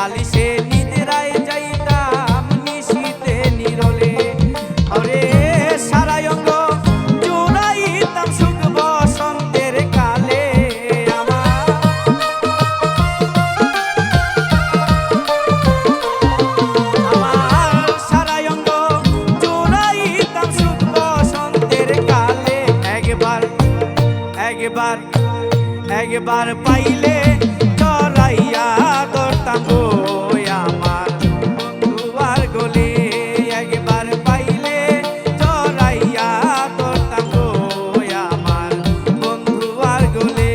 বালিশে নিদ্রায় যাইতাম নিশীতে নিরলে। ওরে সারা অঙ্গ জুড়াইতাম সুখ বসন্তের কালে। আমার সারা অঙ্গ জুড়াইতাম সুখ বসন্তের কালে। একবার পাইলে চড়াইয়া ধরতাম গো আমার বন্ধুয়ার গলে। একবার পাইলে চড়াইয়া ধরতাম গো আমার বন্ধুয়ার গলে।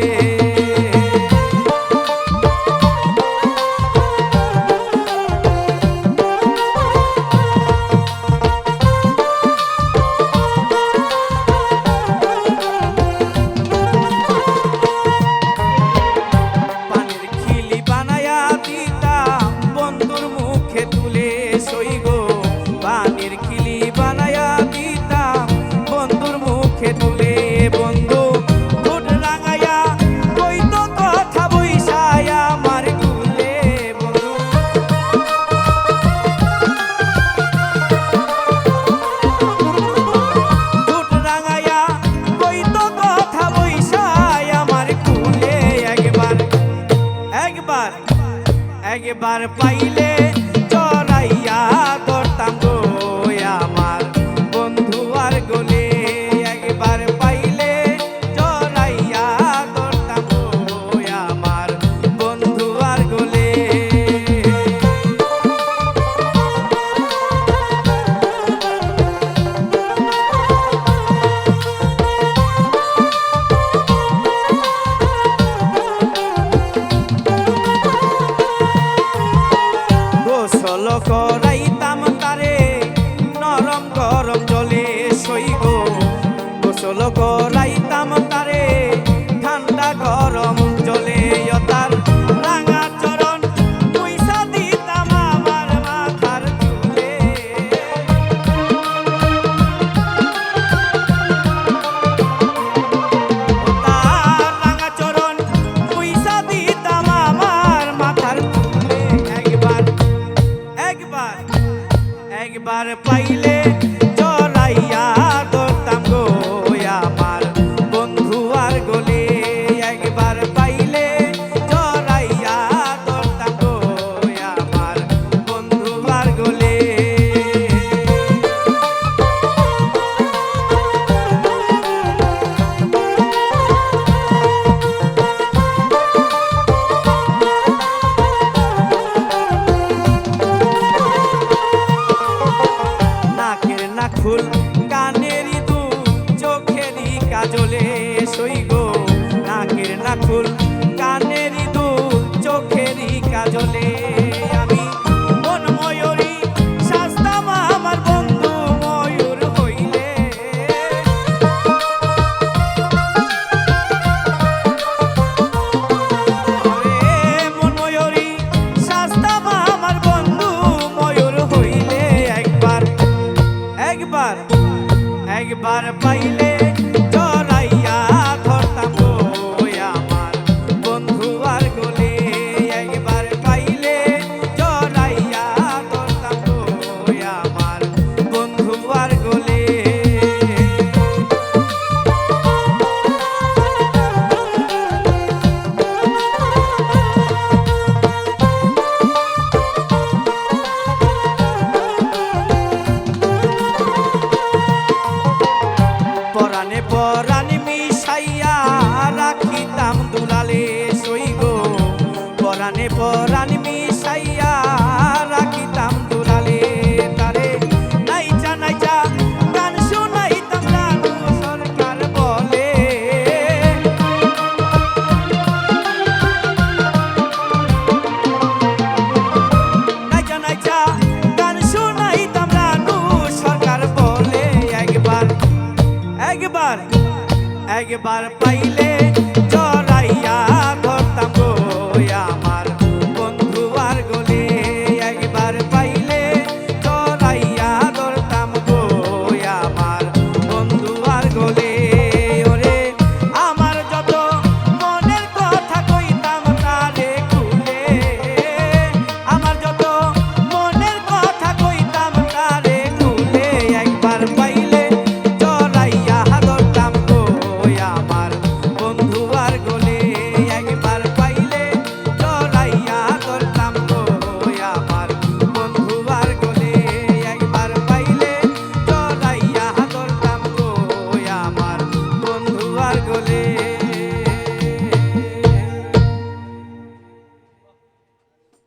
একবার পাইলে চড়াইয়া ধরতাম গো আমার বন্ধুয়ার গলে। একবার পাইলে চড়াইয়া ধরতাম গো আমার বন্ধুয়ার গলে। গোসল করাইতাম তারে নরম গরম জলে সইব। গোসল করাইতাম তারে ঠান্ডা গরম জলে। তার রাঙা চরণ পয়সা দিতাম আমার মাথার চুলে। তার রাঙা চরণ পয়সা দিতাম আমার মাথার চুলে। একবার পাইলে চড়াইয়া ধরতাম গো আমার বন্ধুয়ার গলে। একবার পাইলে চড়াইয়া ধরতাম গো আমার বন্ধুয়ার গলে। ফুল কানেরই দুল চোখেরই কাজলে সইগো। নাকের নাকুল কানেরই দুল চোখেরই কাজলে। আমি মন ময়ূরী সাজতাম আমার বন্ধু ময়ূর হইলে। মন ময়ূরী সাজতাম আমার বন্ধু ময়ূর হইলে। একবার পাইলে চড়াইয়া ধরতাম গো আমার বন্ধুয়ার গলে। একবার পাইলে চড়াইয়া ধরতাম গো আমার বন্ধুয়ার গলে। পরাণে মিশাইয়া রাখিতাম দুলালে সইগো। পরাণে মিশাইয়া রাখিতাম দুলালে। তারে নাইচা নাইচা গান শুনাইতাম রানু সরকার বলে। নাইচা নাইচা গান শুনাইতাম রানু সরকার বলে। একবার পাই